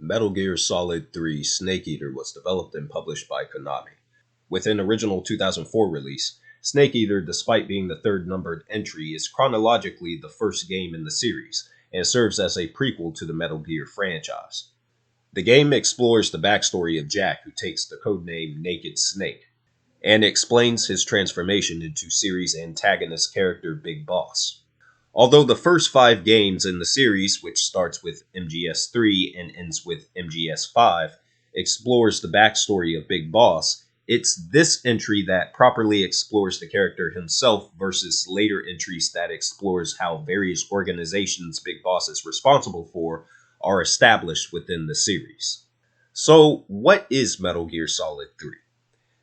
Metal Gear Solid 3 Snake Eater was developed and published by Konami. With an original 2004 release, Snake Eater, despite being the third numbered entry, is chronologically the first game in the series, and serves as a prequel to the Metal Gear franchise. The game explores the backstory of Jack, who takes the codename Naked Snake, and explains his transformation into series antagonist character Big Boss. Although the first 5 games in the series, which starts with MGS3 and ends with MGS5, explores the backstory of Big Boss, it's this entry that properly explores the character himself versus later entries that explores how various organizations Big Boss is responsible for are established within the series. So, what is Metal Gear Solid 3?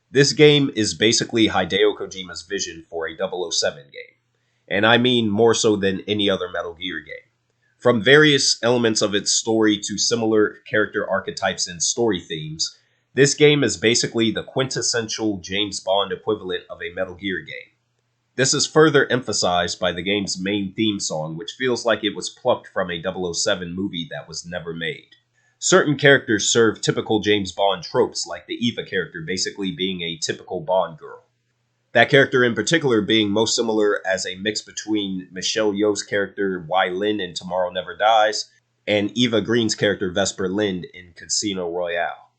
This game is basically Hideo Kojima's vision for a 007 game. And I mean more so than any other Metal Gear game. From various elements of its story to similar character archetypes and story themes, this game is basically the quintessential James Bond equivalent of a Metal Gear game. This is further emphasized by the game's main theme song, which feels like it was plucked from a 007 movie that was never made. Certain characters serve typical James Bond tropes, like the Eva character basically being a typical Bond girl. That character in particular being most similar as a mix between Michelle Yeoh's character Wai Lin in Tomorrow Never Dies and Eva Green's character Vesper Lind in Casino Royale.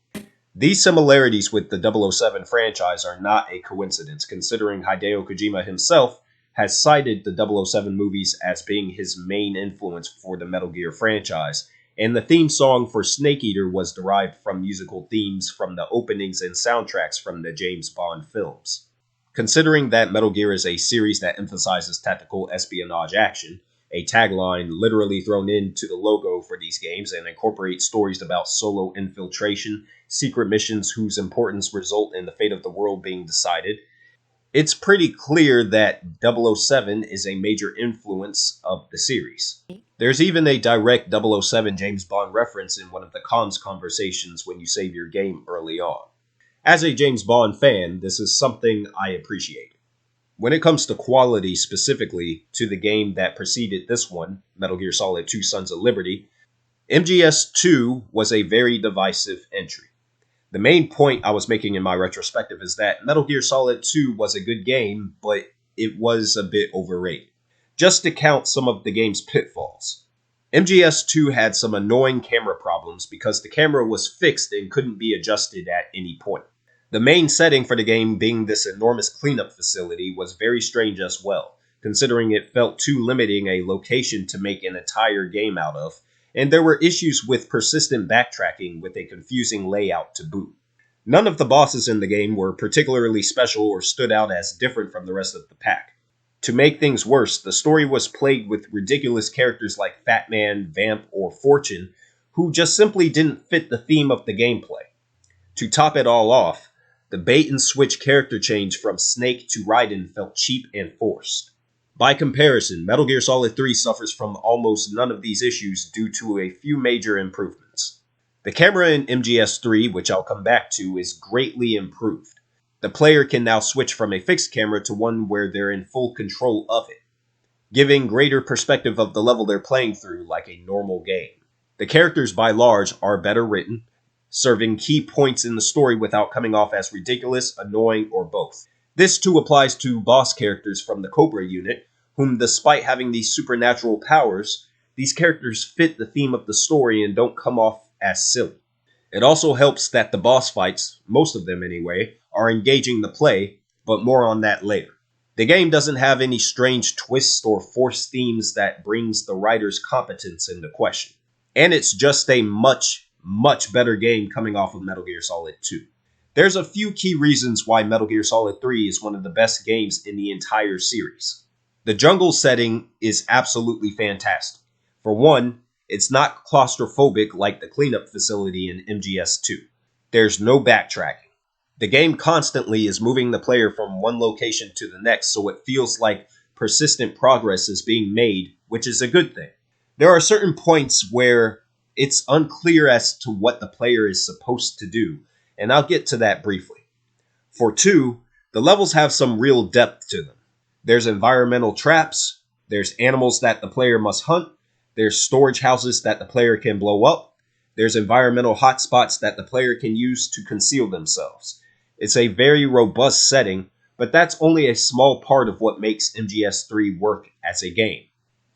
These similarities with the 007 franchise are not a coincidence, considering Hideo Kojima himself has cited the 007 movies as being his main influence for the Metal Gear franchise, and the theme song for Snake Eater was derived from musical themes from the openings and soundtracks from the James Bond films. Considering that Metal Gear is a series that emphasizes tactical espionage action, a tagline literally thrown into the logo for these games and incorporates stories about solo infiltration, secret missions whose importance result in the fate of the world being decided, it's pretty clear that 007 is a major influence of the series. There's even a direct 007 James Bond reference in one of the comms conversations when you save your game early on. As a James Bond fan, this is something I appreciate. When it comes to quality specifically to the game that preceded this one, Metal Gear Solid 2 Sons of Liberty, MGS2 was a very divisive entry. The main point I was making in my retrospective is that Metal Gear Solid 2 was a good game, but it was a bit overrated. Just to count some of the game's pitfalls. MGS2 had some annoying camera problems because the camera was fixed and couldn't be adjusted at any point. The main setting for the game being this enormous cleanup facility was very strange as well, considering it felt too limiting a location to make an entire game out of, and there were issues with persistent backtracking with a confusing layout to boot. None of the bosses in the game were particularly special or stood out as different from the rest of the pack. To make things worse, the story was plagued with ridiculous characters like Fat Man, Vamp, or Fortune, who just simply didn't fit the theme of the gameplay. To top it all off, the bait-and-switch character change from Snake to Raiden felt cheap and forced. By comparison, Metal Gear Solid 3 suffers from almost none of these issues due to a few major improvements. The camera in MGS3, which I'll come back to, is greatly improved. The player can now switch from a fixed camera to one where they're in full control of it, giving greater perspective of the level they're playing through like a normal game. The characters, by large, are better written, serving key points in the story without coming off as ridiculous, annoying, or both. This too applies to boss characters from the Cobra unit, whom despite having these supernatural powers, these characters fit the theme of the story and don't come off as silly. It also helps that the boss fights, most of them anyway, are engaging the play, but more on that later. The game doesn't have any strange twists or forced themes that brings the writer's competence into question. And it's just a much better game coming off of Metal Gear Solid 2. There's a few key reasons why Metal Gear Solid 3 is one of the best games in the entire series. The jungle setting is absolutely fantastic. For one, it's not claustrophobic like the cleanup facility in MGS2. There's no backtracking. The game constantly is moving the player from one location to the next, so it feels like persistent progress is being made, which is a good thing. There are certain points where it's unclear as to what the player is supposed to do, and I'll get to that briefly. For 2, the levels have some real depth to them. There's environmental traps, there's animals that the player must hunt, there's storage houses that the player can blow up, There's environmental hotspots that the player can use to conceal themselves. It's a very robust setting, but that's only a small part of what makes MGS3 work as a game.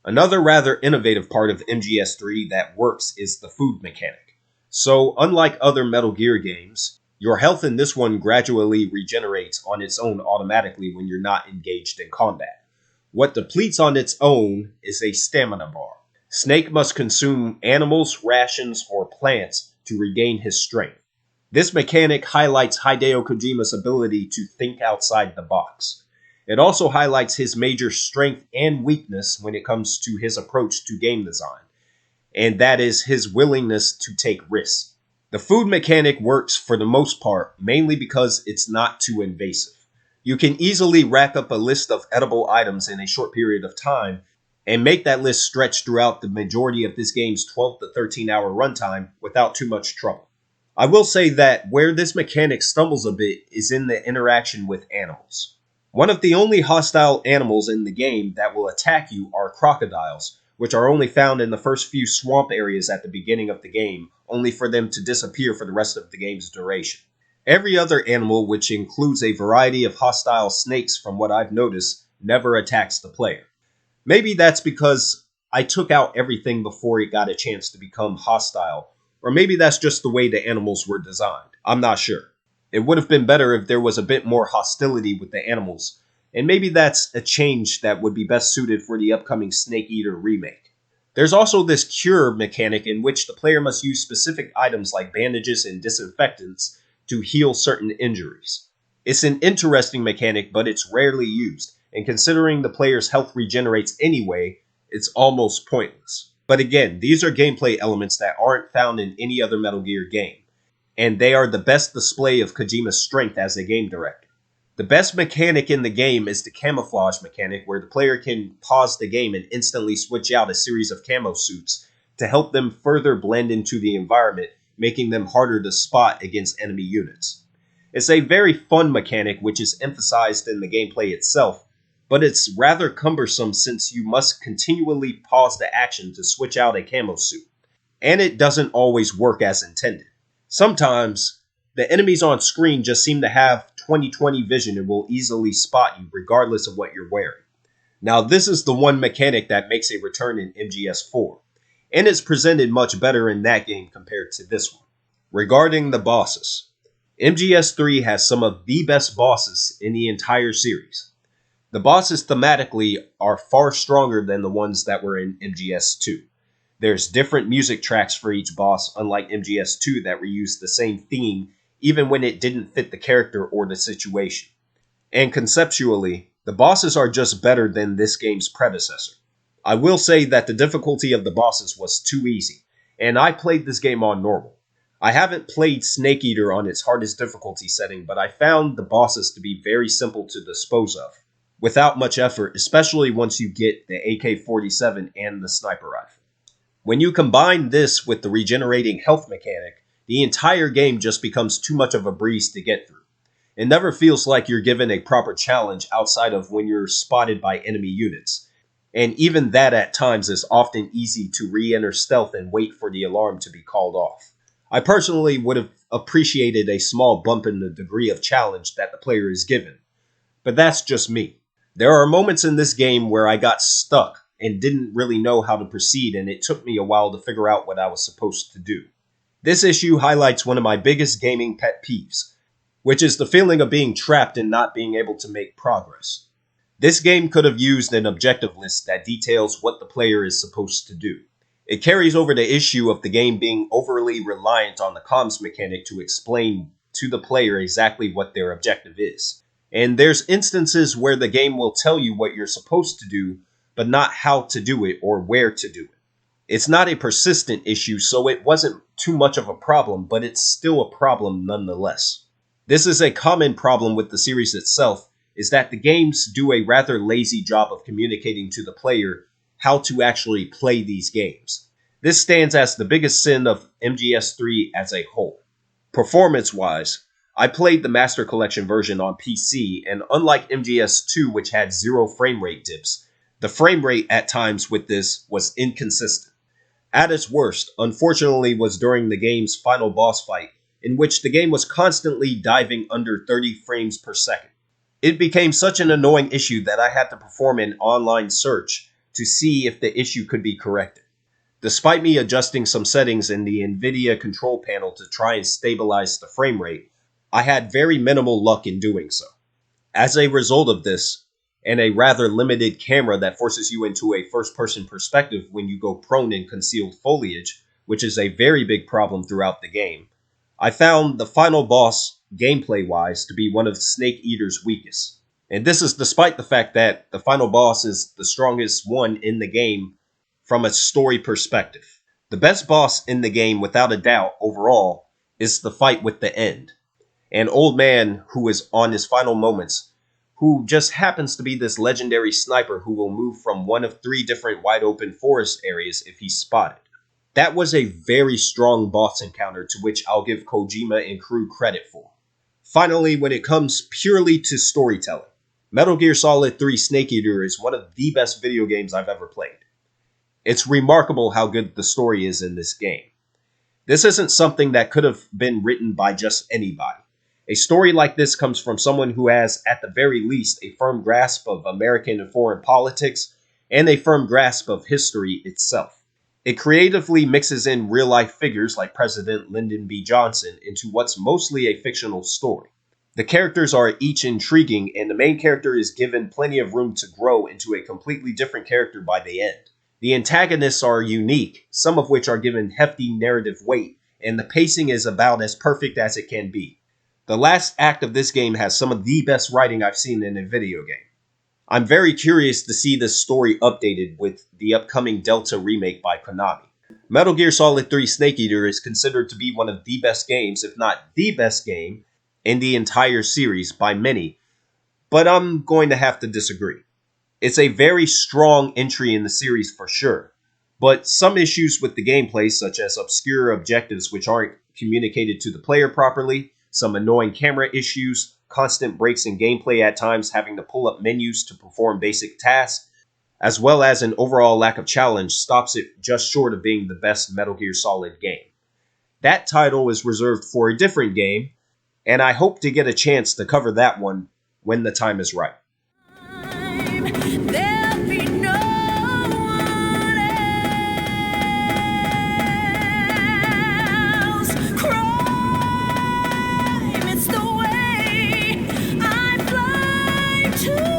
Another rather innovative part of MGS3 that works is the food mechanic. So, unlike other Metal Gear games, your health in this one gradually regenerates on its own automatically when you're not engaged in combat. What depletes on its own is a stamina bar. Snake must consume animals, rations, or plants to regain his strength. This mechanic highlights Hideo Kojima's ability to think outside the box. It also highlights his major strength and weakness when it comes to his approach to game design, and that is his willingness to take risks. The food mechanic works for the most part, mainly because it's not too invasive. You can easily rack up a list of edible items in a short period of time, and make that list stretch throughout the majority of this game's 12 to 13 hour runtime without too much trouble. I will say that where this mechanic stumbles a bit is in the interaction with animals. One of the only hostile animals in the game that will attack you are crocodiles, which are only found in the first few swamp areas at the beginning of the game, only for them to disappear for the rest of the game's duration. Every other animal, which includes a variety of hostile snakes from what I've noticed, never attacks the player. Maybe that's because I took out everything before it got a chance to become hostile, or maybe that's just the way the animals were designed. I'm not sure. It would have been better if there was a bit more hostility with the animals, and maybe that's a change that would be best suited for the upcoming Snake Eater remake. There's also this cure mechanic in which the player must use specific items like bandages and disinfectants to heal certain injuries. It's an interesting mechanic, but it's rarely used, and considering the player's health regenerates anyway, it's almost pointless. But again, these are gameplay elements that aren't found in any other Metal Gear game, and they are the best display of Kojima's strength as a game director. The best mechanic in the game is the camouflage mechanic, where the player can pause the game and instantly switch out a series of camo suits to help them further blend into the environment, making them harder to spot against enemy units. It's a very fun mechanic which is emphasized in the gameplay itself, but it's rather cumbersome since you must continually pause the action to switch out a camo suit, and it doesn't always work as intended. Sometimes, the enemies on screen just seem to have 20/20 vision and will easily spot you regardless of what you're wearing. Now this is the one mechanic that makes a return in MGS4, and it's presented much better in that game compared to this one. Regarding the bosses, MGS3 has some of the best bosses in the entire series. The bosses thematically are far stronger than the ones that were in MGS2. There's different music tracks for each boss, unlike MGS2 that reused the same theme even when it didn't fit the character or the situation. And conceptually, the bosses are just better than this game's predecessor. I will say that the difficulty of the bosses was too easy, and I played this game on normal. I haven't played Snake Eater on its hardest difficulty setting, but I found the bosses to be very simple to dispose of, without much effort, especially once you get the AK-47 and the sniper rifle. When you combine this with the regenerating health mechanic, the entire game just becomes too much of a breeze to get through. It never feels like you're given a proper challenge outside of when you're spotted by enemy units, and even that at times is often easy to re-enter stealth and wait for the alarm to be called off. I personally would have appreciated a small bump in the degree of challenge that the player is given, but that's just me. There are moments in this game where I got stuck and didn't really know how to proceed, and it took me a while to figure out what I was supposed to do. This issue highlights one of my biggest gaming pet peeves, which is the feeling of being trapped and not being able to make progress. This game could have used an objective list that details what the player is supposed to do. It carries over the issue of the game being overly reliant on the comms mechanic to explain to the player exactly what their objective is. And there's instances where the game will tell you what you're supposed to do, but not how to do it or where to do it. It's not a persistent issue, so it wasn't too much of a problem, but it's still a problem nonetheless. This is a common problem with the series itself, is that the games do a rather lazy job of communicating to the player how to actually play these games. This stands as the biggest sin of MGS3 as a whole. Performance-wise, I played the Master Collection version on PC, and unlike MGS2, which had 0 frame rate dips, the frame rate at times with this was inconsistent. At its worst, unfortunately, was during the game's final boss fight, in which the game was constantly diving under 30 frames per second. It became such an annoying issue that I had to perform an online search to see if the issue could be corrected. Despite me adjusting some settings in the NVIDIA control panel to try and stabilize the frame rate, I had very minimal luck in doing so. As a result of this, and a rather limited camera that forces you into a first-person perspective when you go prone in concealed foliage, which is a very big problem throughout the game, I found the final boss, gameplay-wise, to be one of Snake Eater's weakest. And this is despite the fact that the final boss is the strongest one in the game from a story perspective. The best boss in the game, without a doubt, overall, is the fight with the End. An old man who is on his final moments, who just happens to be this legendary sniper who will move from one of 3 different wide open forest areas if he's spotted. That was a very strong boss encounter to which I'll give Kojima and crew credit for. Finally, when it comes purely to storytelling, Metal Gear Solid 3 Snake Eater is one of the best video games I've ever played. It's remarkable how good the story is in this game. This isn't something that could have been written by just anybody. A story like this comes from someone who has, at the very least, a firm grasp of American and foreign politics, and a firm grasp of history itself. It creatively mixes in real-life figures like President Lyndon B. Johnson into what's mostly a fictional story. The characters are each intriguing, and the main character is given plenty of room to grow into a completely different character by the end. The antagonists are unique, some of which are given hefty narrative weight, and the pacing is about as perfect as it can be. The last act of this game has some of the best writing I've seen in a video game. I'm very curious to see this story updated with the upcoming Delta remake by Konami. Metal Gear Solid 3 Snake Eater is considered to be one of the best games, if not the best game, in the entire series by many, but I'm going to have to disagree. It's a very strong entry in the series for sure, but some issues with the gameplay, such as obscure objectives which aren't communicated to the player properly, some annoying camera issues, constant breaks in gameplay at times having to pull up menus to perform basic tasks, as well as an overall lack of challenge stops it just short of being the best Metal Gear Solid game. That title is reserved for a different game, and I hope to get a chance to cover that one when the time is right. There'll be no one else. Crime, it's the way I fly to